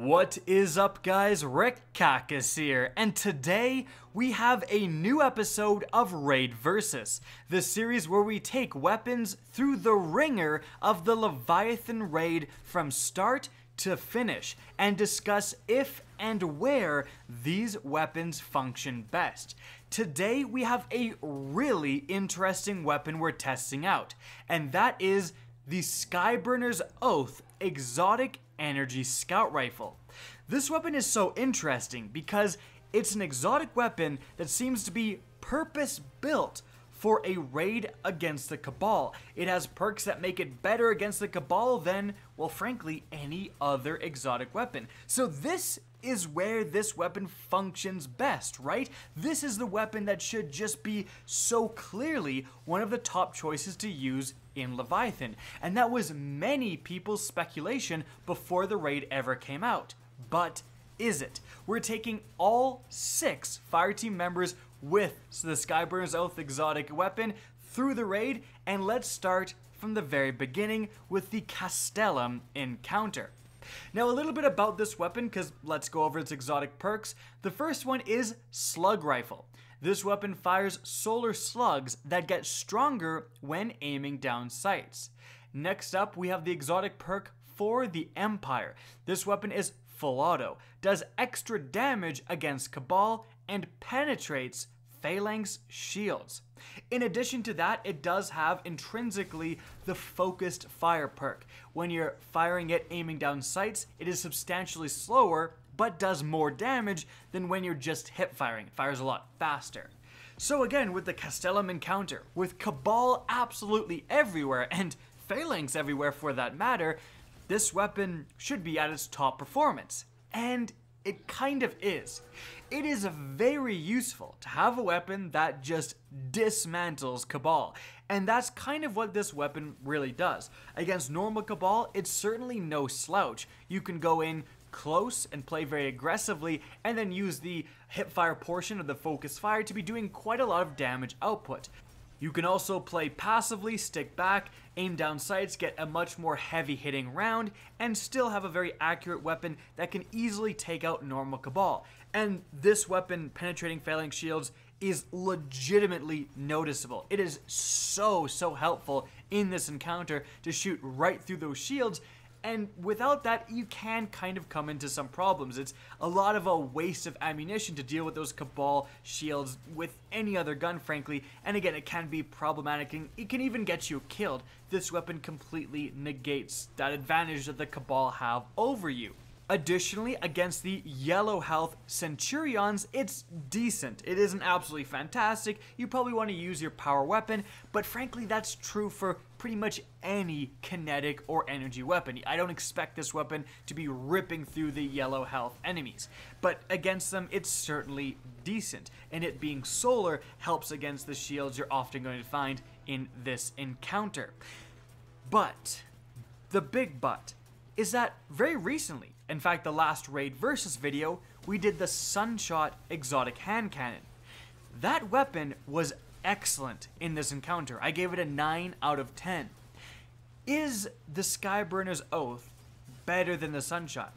What is up, guys? Rick Cacus here, and today we have a new episode of Raid Versus, the series where we take weapons through the ringer of the Leviathan Raid from start to finish and discuss if and where these weapons function best. Today we have a really interesting weapon we're testing out, and that is the Skyburner's Oath Exotic Energy Scout Rifle. This weapon is so interesting because it's an exotic weapon that seems to be purpose-built for a raid against the Cabal. It has perks that make it better against the Cabal than, well, frankly, any other exotic weapon. So this is where this weapon functions best, right? This is the weapon that should just be so clearly one of the top choices to use in Leviathan. And that was many people's speculation before the raid ever came out. But is it? We're taking all 6 fireteam members with the Skyburner's Oath exotic weapon through the raid, and let's start from the very beginning with the Castellum encounter. Now, a little bit about this weapon, because let's go over its exotic perks. The first one is Slug Rifle. This weapon fires solar slugs that get stronger when aiming down sights. Next up, we have the exotic perk for the Empire. This weapon is full auto, does extra damage against Cabal, and penetrates Phalanx shields. In addition to that, it does have intrinsically the focused fire perk. When you're firing it aiming down sights, it is substantially slower, but does more damage than when you're just hip firing. It fires a lot faster. So again, with the Castellum encounter, with Cabal absolutely everywhere, and Phalanx everywhere for that matter, this weapon should be at its top performance. And it kind of is. It is very useful to have a weapon that just dismantles Cabal, and that's kind of what this weapon really does. Against normal Cabal, it's certainly no slouch. You can go in close and play very aggressively, and then use the hipfire portion of the focus fire to be doing quite a lot of damage output. You can also play passively, stick back, aim down sights, get a much more heavy hitting round, and still have a very accurate weapon that can easily take out normal Cabal. And this weapon, penetrating Phalanx shields, is legitimately noticeable. It is so helpful in this encounter to shoot right through those shields, and without that, you can kind of come into some problems. It's a lot of a waste of ammunition to deal with those Cabal shields with any other gun, frankly. And again, it can be problematic, and it can even get you killed. This weapon completely negates that advantage that the Cabal have over you. Additionally, against the yellow health Centurions, it's decent. It isn't absolutely fantastic. You probably want to use your power weapon, but frankly, that's true for pretty much any kinetic or energy weapon. I don't expect this weapon to be ripping through the yellow health enemies, but against them, it's certainly decent, and it being solar helps against the shields you're often going to find in this encounter. But, the big but, is that very recently, in fact the last Raid Versus video, we did the Sunshot exotic hand cannon. That weapon was excellent in this encounter. I gave it a 9 out of 10. Is the Skyburner's Oath better than the Sunshot?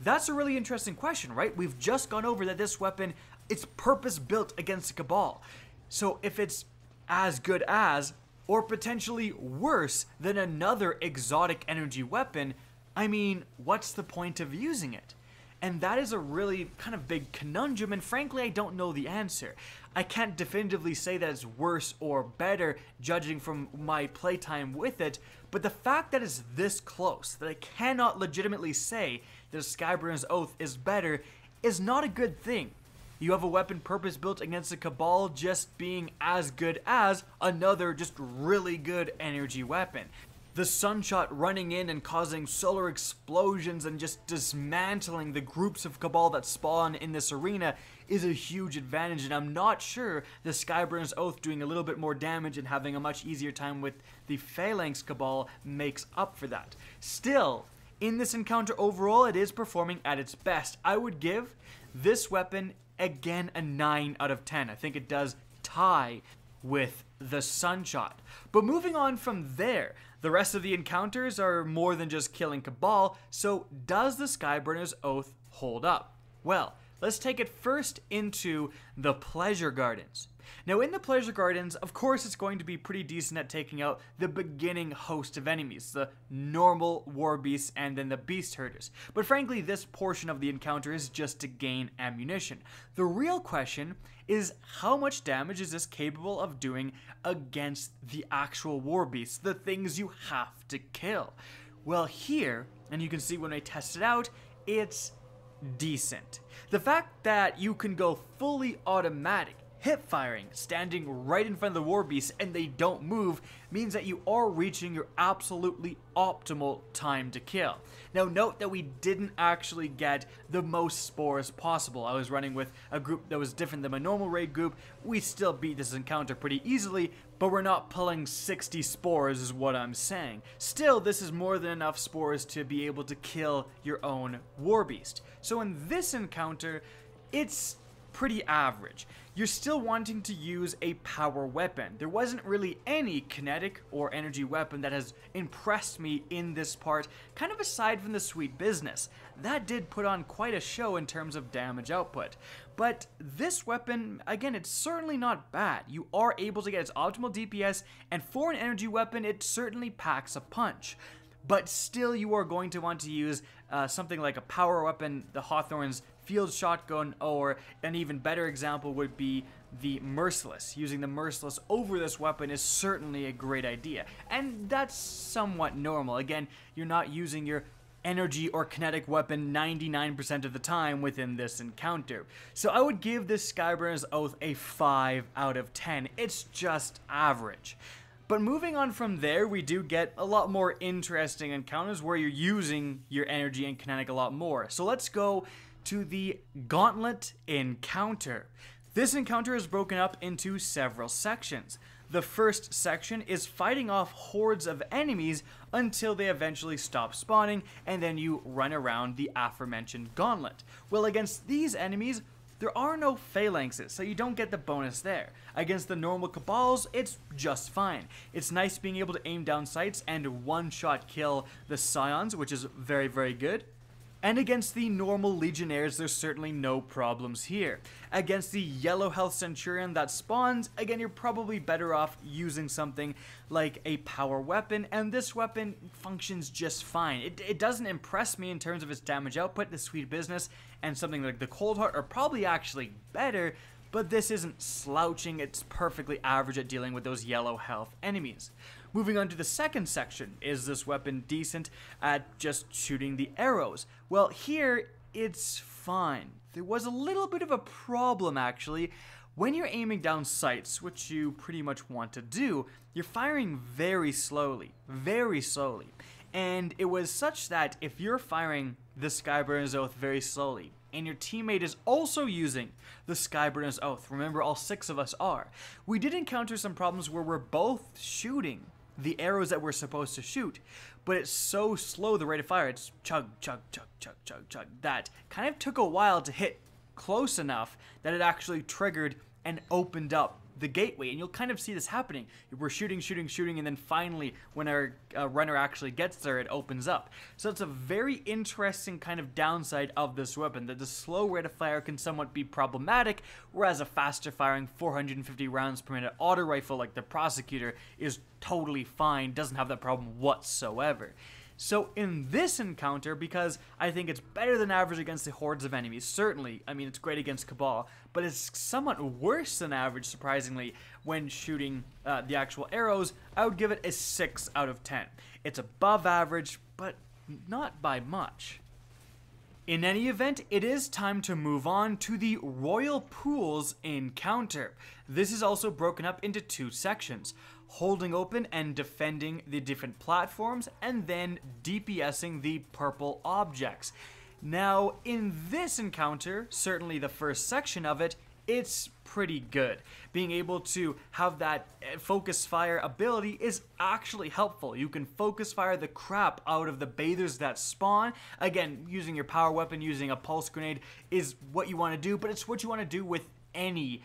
That's a really interesting question, right? We've just gone over that this weapon, it's purpose-built against the Cabal. So if it's as good as, or potentially worse than another exotic energy weapon, I mean, what's the point of using it? And that is a really kind of big conundrum, and frankly, I don't know the answer. I can't definitively say that it's worse or better, judging from my playtime with it, but the fact that it's this close, that I cannot legitimately say that Skyburner's Oath is better, is not a good thing. You have a weapon purpose-built against the Cabal just being as good as another just really good energy weapon. The Sunshot running in and causing solar explosions and just dismantling the groups of Cabal that spawn in this arena is a huge advantage, and I'm not sure the Skyburner's Oath doing a little bit more damage and having a much easier time with the Phalanx Cabal makes up for that. Still, in this encounter overall, it is performing at its best. I would give this weapon, again, a 9 out of 10. I think it does tie with the Sunshot. But moving on from there, The rest of the encounters are more than just killing Cabal, so does the Skyburner's Oath hold up? Well, let's take it first into the Pleasure Gardens. Now in the Pleasure Gardens, of course it's going to be pretty decent at taking out the beginning host of enemies, the normal war beasts and then the beast herders. But frankly, this portion of the encounter is just to gain ammunition. The real question is how much damage is this capable of doing against the actual war beasts, the things you have to kill? Well here, and you can see when I test it out, it's decent. The fact that you can go fully automatic, hip firing, standing right in front of the war beasts and they don't move means that you are reaching your absolutely optimal time to kill. Now note that we didn't actually get the most spores possible. I was running with a group that was different than my normal raid group. We still beat this encounter pretty easily, but we're not pulling 60 spores is what I'm saying. Still, this is more than enough spores to be able to kill your own war beast. So in this encounter, it's pretty average. You're still wanting to use a power weapon. There wasn't really any kinetic or energy weapon that has impressed me in this part, kind of aside from the sweet business. That did put on quite a show in terms of damage output. But this weapon, again, it's certainly not bad. You are able to get its optimal DPS, and for an energy weapon, it certainly packs a punch. But still, you are going to want to use something like a power weapon, the Hawthorne's field shotgun, or an even better example would be the Merciless. Using the Merciless over this weapon is certainly a great idea, and that's somewhat normal. Again, you're not using your energy or kinetic weapon 99% of the time within this encounter. So I would give this Skyburner's Oath a 5 out of 10. It's just average. But moving on from there, we do get a lot more interesting encounters where you're using your energy and kinetic a lot more. So let's go to the Gauntlet encounter. This encounter is broken up into several sections. The first section is fighting off hordes of enemies until they eventually stop spawning, and then you run around the aforementioned Gauntlet. Well, against these enemies, there are no phalanxes, so you don't get the bonus there. Against the normal Cabals, it's just fine. It's nice being able to aim down sights and one-shot kill the Scions, which is very, very good. And against the normal Legionnaires, there's certainly no problems here. Against the yellow health Centurion that spawns, again, you're probably better off using something like a power weapon, and this weapon functions just fine. It doesn't impress me in terms of its damage output. The sweet business and something like the Cold Heart are probably actually better, but this isn't slouching. It's perfectly average at dealing with those yellow health enemies. Moving on to the second section, is this weapon decent at just shooting the arrows? Well, here, it's fine. There was a little bit of a problem, actually. When you're aiming down sights, which you pretty much want to do, you're firing very slowly, and it was such that if you're firing the Skyburner's Oath very slowly, and your teammate is also using the Skyburner's Oath, remember all 6 of us are, we did encounter some problems where we're both shooting the arrows that we're supposed to shoot, but it's so slow, the rate of fire, it's chug, chug, chug, chug, chug, chug, that kind of took a while to hit close enough that it actually triggered and opened up the gateway, and you'll kind of see this happening. We're shooting, and then finally, when our runner actually gets there, it opens up. So it's a very interesting kind of downside of this weapon, that the slow rate of fire can somewhat be problematic, whereas a faster firing 450 rounds per minute auto rifle like the Prosecutor is totally fine, doesn't have that problem whatsoever. So in this encounter, because I think it's better than average against the hordes of enemies, certainly, I mean, it's great against Cabal, but it's somewhat worse than average, surprisingly, when shooting the actual arrows, I would give it a 6 out of 10. It's above average, but not by much. In any event, it is time to move on to the Royal Pools encounter. This is also broken up into 2 sections. Holding open and defending the different platforms, and then DPSing the purple objects. Now, in this encounter, certainly the first section of it, it's pretty good. Being able to have that focus fire ability is actually helpful. You can focus fire the crap out of the bathers that spawn. Again, using your power weapon, using a pulse grenade is what you want to do, but it's what you want to do with any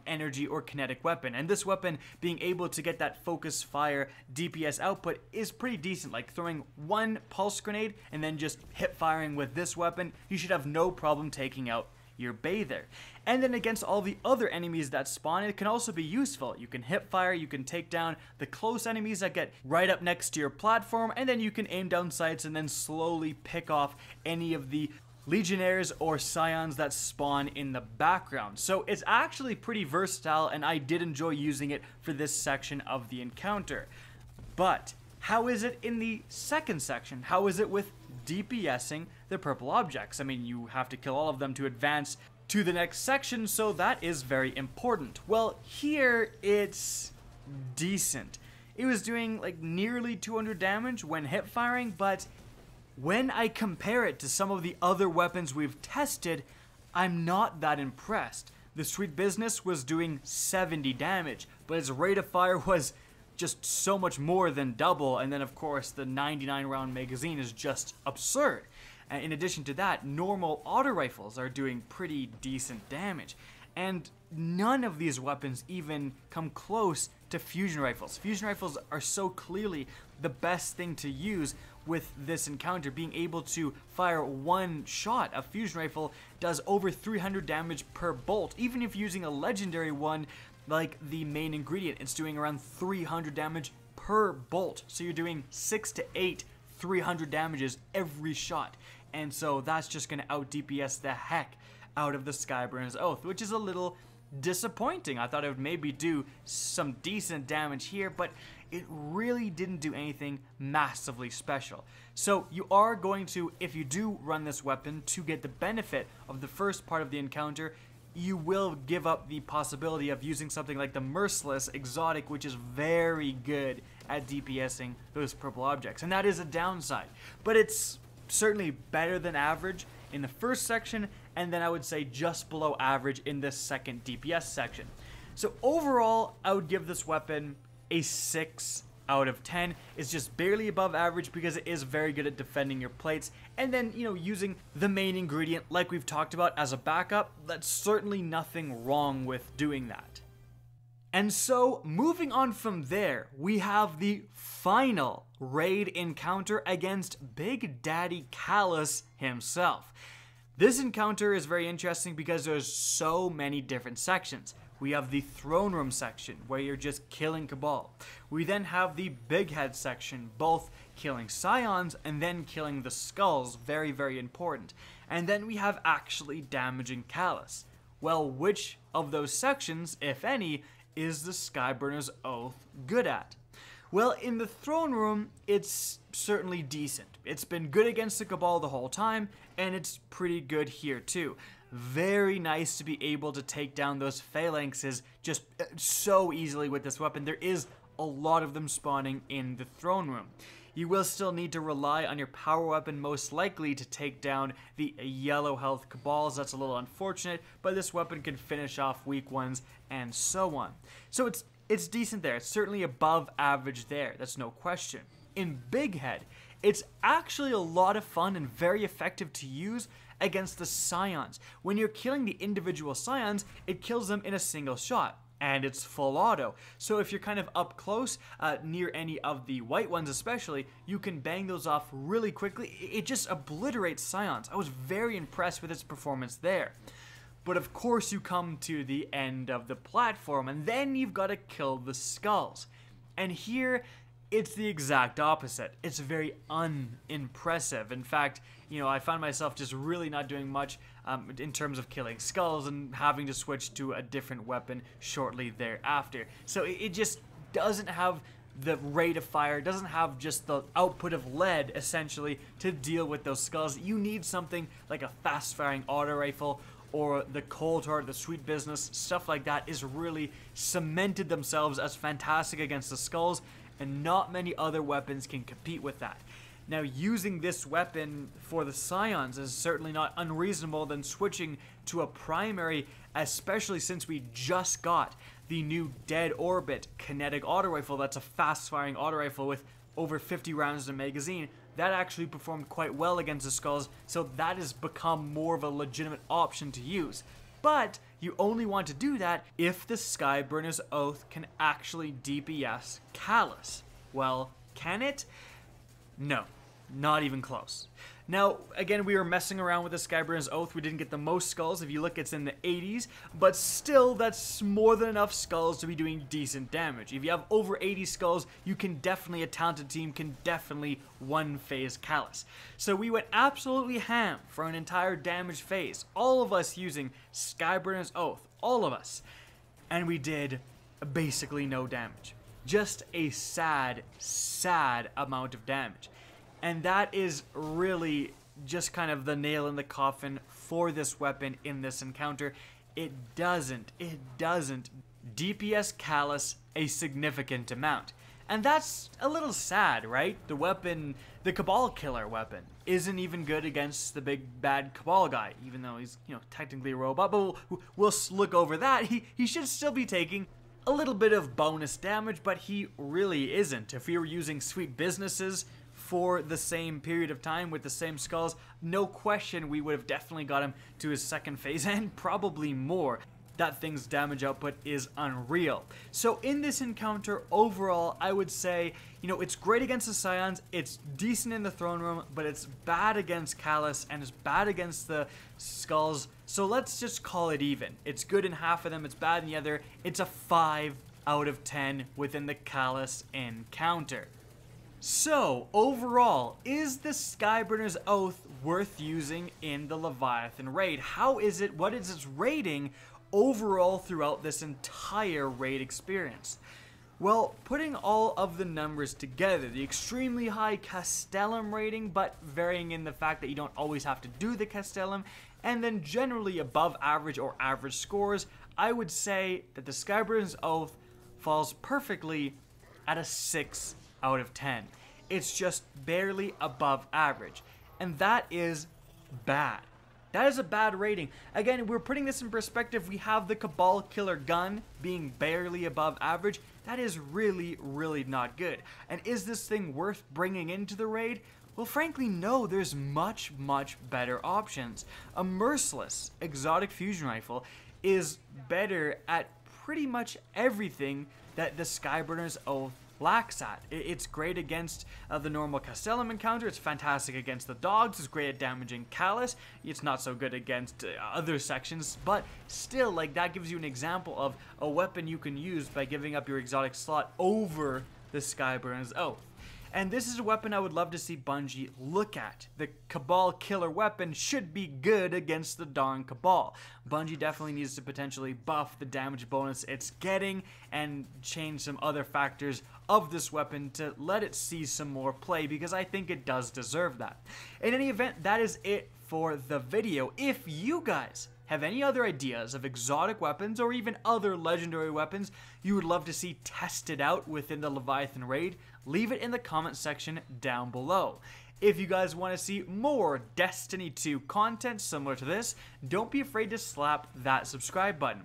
energy or kinetic weapon. And this weapon being able to get that focus fire DPS output is pretty decent. Like throwing one pulse grenade and then just hip firing with this weapon, you should have no problem taking out your bather. And then against all the other enemies that spawn, it can also be useful. You can hip fire, you can take down the close enemies that get right up next to your platform, and then you can aim down sights and then slowly pick off any of the legionnaires or scions that spawn in the background. So it's actually pretty versatile, and I did enjoy using it for this section of the encounter. But how is it in the second section? How is it with DPSing the purple objects? I mean, you have to kill all of them to advance to the next section, so that is very important. Well, here it's decent. It was doing like nearly 200 damage when hip firing, but when I compare it to some of the other weapons we've tested, I'm not that impressed. The Sweet Business was doing 70 damage, but its rate of fire was just so much more than double, and then of course the 99 round magazine is just absurd. And in addition to that, normal auto rifles are doing pretty decent damage, and none of these weapons even come close to fusion rifles. Fusion rifles are so clearly the best thing to use with this encounter. Being able to fire one shot, a fusion rifle does over 300 damage per bolt. Even if using a legendary one like the main ingredient, it's doing around 300 damage per bolt. So you're doing 6 to 8 300 damages every shot. And so that's just going to out DPS the heck out of the Skyburner's Oath, which is a little disappointing. I thought it would maybe do some decent damage here, but it really didn't do anything massively special. So you are going to, if you do run this weapon to get the benefit of the first part of the encounter, you will give up the possibility of using something like the Merciless Exotic, which is very good at DPSing those purple objects. And that is a downside, but it's certainly better than average in the first section, and then I would say just below average in this second DPS section. So overall, I would give this weapon a 6 out of 10. It's just barely above average because it is very good at defending your plates, and then, you know, using the main ingredient like we've talked about as a backup, that's certainly nothing wrong with doing that. And so, moving on from there, we have the final raid encounter against Big Daddy Calus himself. This encounter is very interesting because there's so many different sections. We have the throne room section, where you're just killing Cabal. We then have the big head section, both killing scions and then killing the skulls, very, very important. And then we have actually damaging Calus. Well, which of those sections, if any, is the Skyburner's Oath good at? Well, in the throne room, it's certainly decent. It's been good against the Cabal the whole time, and it's pretty good here too. Very nice to be able to take down those phalanxes just so easily with this weapon. There is a lot of them spawning in the throne room. You will still need to rely on your power weapon most likely to take down the yellow health Cabals. That's a little unfortunate, but this weapon can finish off weak ones and so on. So it's decent there. It's certainly above average there. That's no question. In Big Head, it's actually a lot of fun and very effective to use against the scions. When you're killing the individual scions, it kills them in a single shot. And it's full auto. So if you're kind of up close, near any of the white ones especially, you can bang those off really quickly. It just obliterates scions. I was very impressed with its performance there. But of course you come to the end of the platform, and then you've got to kill the skulls. And here, it's the exact opposite. It's very unimpressive. In fact, you know, I found myself just really not doing much in terms of killing skulls and having to switch to a different weapon shortly thereafter. So it just doesn't have the rate of fire, doesn't have just the output of lead, essentially, to deal with those skulls. You need something like a fast-firing auto rifle or the Cold Heart, the Sweet Business, stuff like that is really cemented themselves as fantastic against the skulls, and not many other weapons can compete with that. Now, using this weapon for the scions is certainly not unreasonable than switching to a primary, especially since we just got the new Dead Orbit kinetic auto rifle. That's a fast-firing auto rifle with over 50 rounds in a magazine. That actually performed quite well against the skulls, so that has become more of a legitimate option to use. but you only want to do that if the Skyburner's Oath can actually DPS Calus. Well, can it? No, not even close. Now, again, we were messing around with the Skyburner's Oath. We didn't get the most skulls. If you look, it's in the 80s, but still, that's more than enough skulls to be doing decent damage. If you have over 80 skulls, you can definitely, a talented team can definitely one-phase Calus. So we went absolutely ham for an entire damage phase, all of us using Skyburner's Oath, all of us, and we did basically no damage. Just a sad, sad amount of damage. And that is really just kind of the nail in the coffin for this weapon in this encounter. It doesn't DPS Calus a significant amount. And that's a little sad, right? The weapon, the Cabal killer weapon, isn't even good against the big bad Cabal guy, even though he's, technically a robot, but we'll look over that. He should still be taking a little bit of bonus damage, but he really isn't. If we were using sweet businesses for the same period of time with the same skulls, no question we would have definitely got him to his second phase and probably more. That thing's damage output is unreal. So in this encounter, overall, I would say, it's great against the Scions, it's decent in the throne room, but it's bad against Calus and it's bad against the skulls. So let's just call it even. It's good in half of them, it's bad in the other. It's a 5 out of 10 within the Calus encounter. So, overall, is the Skyburner's Oath worth using in the Leviathan Raid? How is it, what is its rating overall throughout this entire raid experience? Well, putting all of the numbers together, the extremely high Castellum rating, but varying in the fact that you don't always have to do the Castellum, and then generally above average or average scores, I would say that the Skyburner's Oath falls perfectly at a 6 out of 10. It's just barely above average, and that is bad. That is a bad rating. Again, we're putting this in perspective. We have the Cabal killer gun being barely above average. That is really, really not good. And is this thing worth bringing into the raid? Well, frankly, no. There's much, much better options. A merciless exotic fusion rifle is better at pretty much everything that the Skyburner's Oath lacks at. It's great against the normal Castellum encounter, it's fantastic against the dogs, it's great at damaging Calus, it's not so good against other sections, but still, that gives you an example of a weapon you can use by giving up your exotic slot over the Skyburner's Oath. And this is a weapon I would love to see Bungie look at. The Cabal killer weapon should be good against the darn Cabal. Bungie definitely needs to potentially buff the damage bonus it's getting and change some other factors of this weapon to let it see some more play, because I think it does deserve that. In any event, that is it for the video. If you guys have any other ideas of exotic weapons or even other legendary weapons you would love to see tested out within the Leviathan Raid, leave it in the comment section down below. If you guys want to see more Destiny 2 content similar to this, don't be afraid to slap that subscribe button.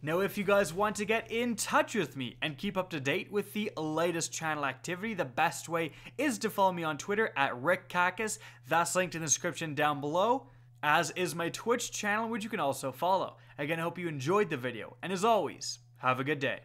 Now, if you guys want to get in touch with me and keep up to date with the latest channel activity, the best way is to follow me on Twitter at RickCacus. That's linked in the description down below, as is my Twitch channel, which you can also follow. Again, I hope you enjoyed the video, and as always, have a good day.